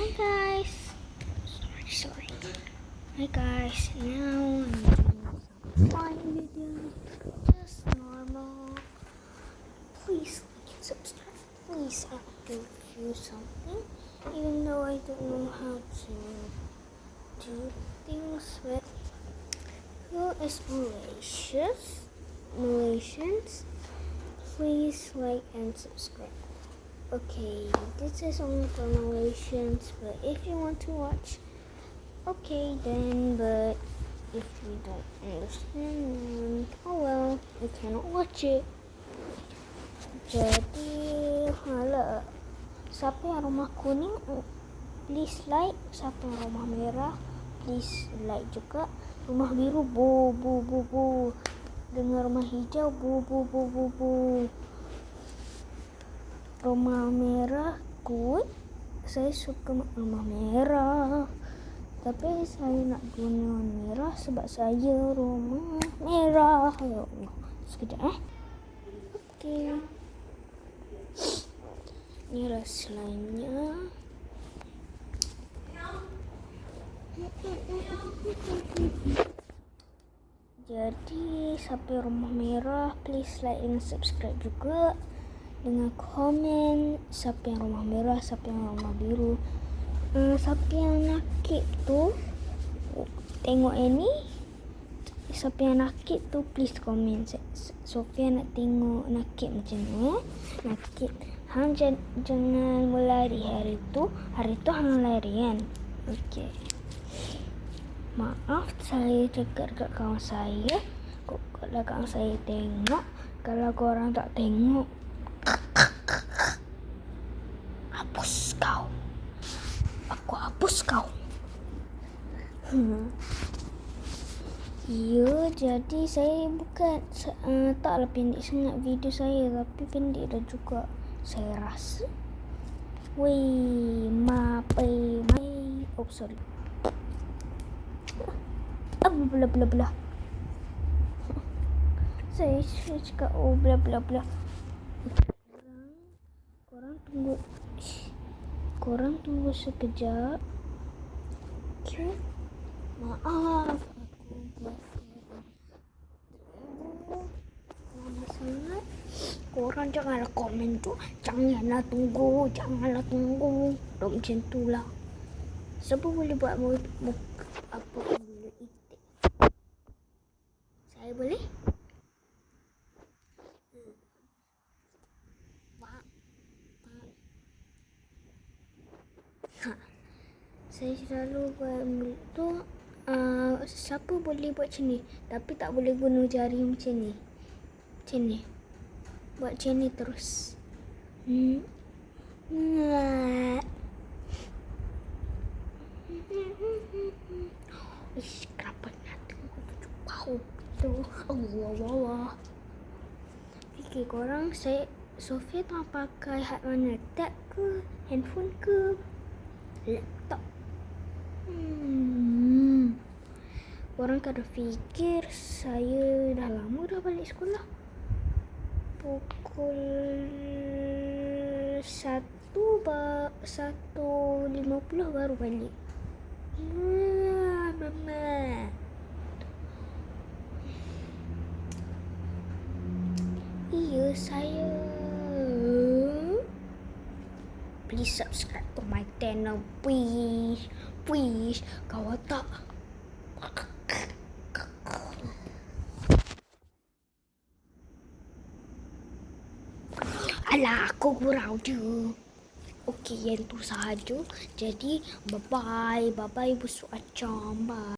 Hi guys. Sorry. Hi guys. Now I'm doing some fun video. Just normal. Please like and subscribe. Please, I will give you something. Even though I don't know how to do things, but who is Malaysians? Please like and subscribe. Okay, this is only for Malaysians, but if you want to watch, okay then, but if you don't understand, then oh well, you cannot watch it. Jadi, siapa yang rumah kuning, please like. Siapa yang rumah merah, please like juga. Rumah biru, bu. Dengan rumah hijau, bu. Rumah merah, good. Saya suka rumah merah. Tapi saya nak guna merah sebab saya rumah merah. Ya Allah. Sekejap Okey. Inilah slime-nya. Jadi, siapa rumah merah, please like and subscribe juga. Dengan komen siapa yang rumah merah, siapa yang rumah biru. Siapa yang nakik tu, tengok ini. Siapa yang nakik tu, please komen. Sofia nak tengok nakik macam ni. Nakik. Hang jangan melari hari tu hang lari kan. Okey. Maaf, saya cakap dekat kawan saya. Kalau kawan saya tengok, kalau korang tak tengok, aku hapus kau. Ya, jadi saya bukan taklah pendek sangat video saya, tapi pendek dah juga saya rasa. Sorry. Bla. Saya cakap bla. Korang tunggu sekejap. Okay. Maaf aku buat lama sangat. Korang janganlah komen tu. Janganlah tunggu. Tak macam tu lah. Siapa boleh buat apa bulu itik? Saya boleh? Saya selalu buat mulut tu. Siapa boleh buat macam ni, tapi tak boleh guna jari macam ni. Buat macam ni terus. Kenapa nak tengok tujuh bau tu? Allah. Fikir korang, Sofia tu pakai hak mana? Tab ke? Handphone ke? Laptop? Korang kada fikir saya dah lama dah balik sekolah. Pukul 1:50 baru balik. Mama. Iya, saya. Please subscribe to my channel, please. Kalau tak, alah, aku gurau je. Okey, yang tu sahaja. Jadi, bye-bye busuk acam. Bye.